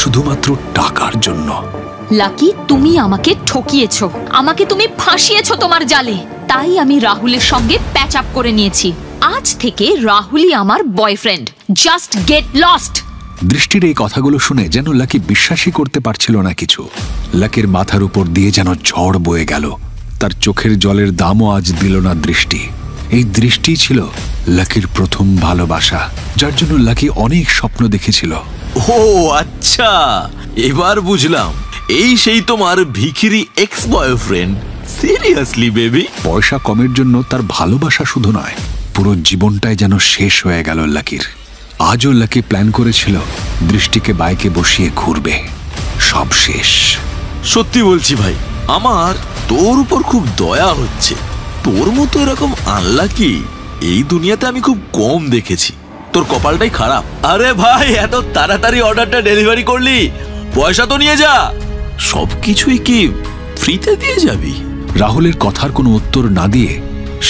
শুধুমাত্র টাকার জন্য। লাকি, তুমি আমাকে ঠকিয়েছো, আমাকে তুমি ফাঁসিয়েছো তোমার জালে। তাই আমি রাহুলের সঙ্গে প্যাচ আপ করে নিয়েছি। আজ থেকে রাহুলই আমার বয়ফ্রেন্ড। Just get lost. দৃষ্টির এই কথাগুলো শুনে যেন লাকি বিশ্বাসই করতে পারছিল না কিছু। লাকির মাথার উপর দিয়ে যেন ঝড় বয়ে গেল। তার চোখের জলের দামও আজ দিল না দৃষ্টি। এই দৃষ্টি ছিল লাকির প্রথম ভালোবাসা, যার জন্য লাকি অনেক স্বপ্ন দেখেছিল। ও আচ্ছা, এবার বুঝলাম, এই সেই তোমার ভিখিরি এক্স বয়ফ্রেন্ড। Seriously baby? পয়সা কমের জন্য তার ভালোবাসা শুধু নয়, পুরো জীবনটাই যেন শেষ হয়ে গেল লাকির। আজও লাকি প্ল্যান করেছিল দৃষ্টিকে বাইকে বসিয়ে ঘুরবে। সব শেষ। সত্যি বলছি ভাই, আমার তোর উপর খুব দয়া হচ্ছে। তোর মতো এরকম আনলাকি এই দুনিয়াতে আমি খুব কম দেখেছি। তোর কপালটাই খারাপ। আরে ভাই, এত তাড়াতাড়ি অর্ডারটা ডেলিভারি করলি, পয়সা তো নিয়ে যা। সবকিছুই কি ফ্রিতে দিয়ে যাবি? রাহুলের কথার কোনো উত্তর না দিয়ে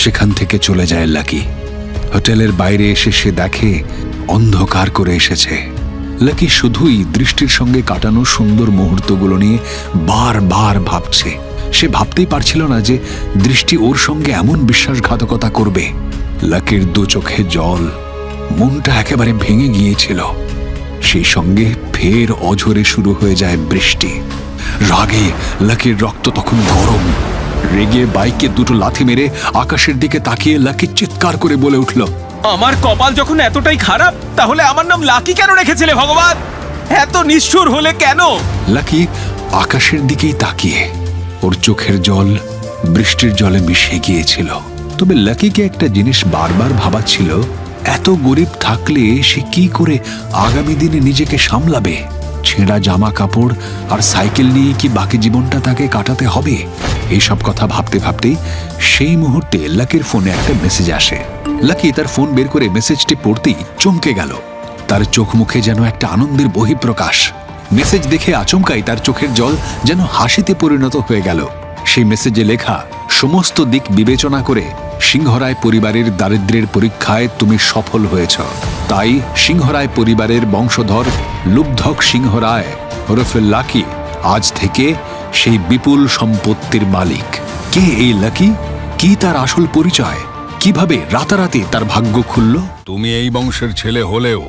সেখান থেকে চলে যায় লাকি। হোটেলের বাইরে এসে সে দেখে অন্ধকার করে এসেছে। লাকি শুধুই দৃষ্টির সঙ্গে কাটানো সুন্দর মুহূর্তগুলো নিয়ে বারবার ভাবছে। সে ভাবতেই পারছিল না যে দৃষ্টি ওর সঙ্গে এমন বিশ্বাসঘাতকতা করবে। লাকির দু চোখে জল, মনটা একেবারে ভেঙে গিয়েছিল। সেই সঙ্গে ফের অঝরে শুরু হয়ে যায় বৃষ্টি। রাগে লাকির রক্ত তখন গরম। রেগে বাইকে দুটো লাথি মেরে আকাশের দিকে তাকিয়ে লাকি চিৎকার করে বলে উঠল, আমার কপাল যখন এতটাই খারাপ, তাহলে আমার নাম লাকি কেন রেখেছিলে ভগবান? এত নিষ্ঠুর হলে কেন? লাকি আকাশের দিকেই তাকিয়ে ওর চোখের জল বৃষ্টির জলে মিশে গিয়েছিল। তবে লাকিকে একটা জিনিস বারবার ভাবাচ্ছিল, এত গরিব থাকলে সে কি করে আগামী দিনে নিজেকে সামলাবে? ছেঁড়া জামা কাপড় আর সাইকেল নিয়ে কি বাকি জীবনটা তাকে কাটাতে হবে? এইসব কথা ভাবতে ভাবতেই সেই মুহূর্তে লাকির ফোনে একটা মেসেজ আসে। লাকি তার ফোন বের করে মেসেজটি পড়তেই চমকে গেল। তার চোখ মুখে যেন একটা আনন্দের বহিঃপ্রকাশ। মেসেজ দেখে আচমকাই তার চোখের জল যেন হাসিতে পরিণত হয়ে গেল। সেই মেসেজে লেখা, সমস্ত দিক বিবেচনা করে সিংহরায় পরিবারের দারিদ্র্যের পরীক্ষায় তুমি সফল হয়েছ। তাই সিংহরায় পরিবারের বংশধর লুব্ধক সিংহরায় ওরফে লাকি আজ থেকে সেই বিপুল সম্পত্তির মালিক। কে এই লাকি? কি তার আসল পরিচয়? কিভাবে রাতারাতি তার ভাগ্য খুলল? তুমি এই বংশের ছেলে হলেও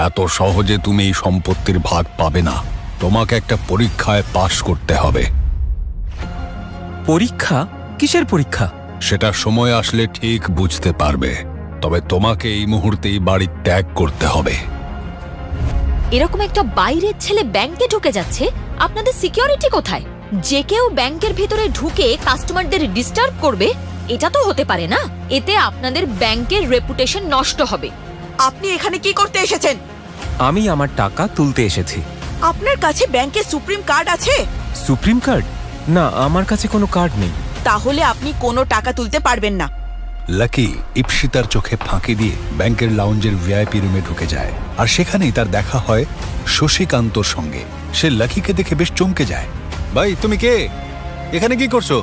এত সহজে তুমি এই সম্পত্তির ভাগ পাবে না। তোমাকে একটা পরীক্ষায় পাশ করতে হবে। পরীক্ষা? কিসের পরীক্ষা? সেটা সময় আসলে ঠিক বুঝতে পারবে। তবে তোমাকে এই মুহূর্তেই বাড়ি ত্যাগ করতে হবে। এরকম একটা বাইরের ছেলে ব্যাংকে ঢুকে যাচ্ছে, আপনাদের সিকিউরিটি কোথায়? যে কেউ ব্যাংকের ভিতরে ঢুকে কাস্টমারদের ডিস্টার্ব করবে, এটা তো হতে পারে না। এতে আপনাদের ব্যাংকের রেপুটেশন নষ্ট হবে। আপনি এখানে কি করতে এসেছেন? আমি আমার টাকা তুলতে এসেছি। আপনার কাছে ব্যাংকে সুপ্রিম কার্ড আছে? Supreme card? না, আমার কাছে কোনো কার্ড নেই। তাহলে আপনি কোনো টাকা তুলতে পারবেন না। লাকি ইপসিতার চোখে ফাঁকি দিয়ে ব্যাংকের লাউঞ্জের ভিআইপি রুমে ঢুকে যায়। আর সেখানেই তার দেখা হয় শশীকান্তর সঙ্গে। সে লাকিকে দেখে বেশ চমকে যায়। ভাই, তুমি কে? এখানে কি করছো?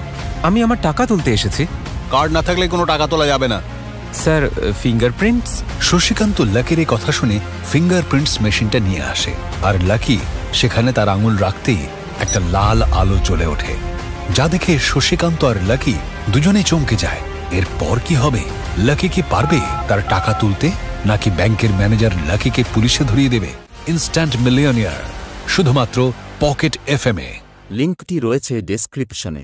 আমি আমার টাকা তুলতে এসেছি। কার্ড না থাকলে কোনো টাকা তোলা যাবে না। Sir, fingerprints? শশীকান্ত লাকির এই কথা শুনে ফিঙ্গারপ্রিন্টস মেশিনটা নিয়ে আসে। আর লাকি সেখানে তার আঙুল রাখতেই একটা লাল আলো জ্বলে ওঠে, যা দেখে শশীকান্ত আর লাকি দুজনেই চমকে যায়। এরপর কি হবে? লাকি কি পারবে তার টাকা তুলতে, নাকি ব্যাংকের ম্যানেজার লাকিকে পুলিশে ধরিয়ে দেবে? ইনস্ট্যান্ট মিলিয়নিয়ার শুধুমাত্র পকেট এফএম এ। লিঙ্কটি রয়েছে ডেসক্রিপশনে।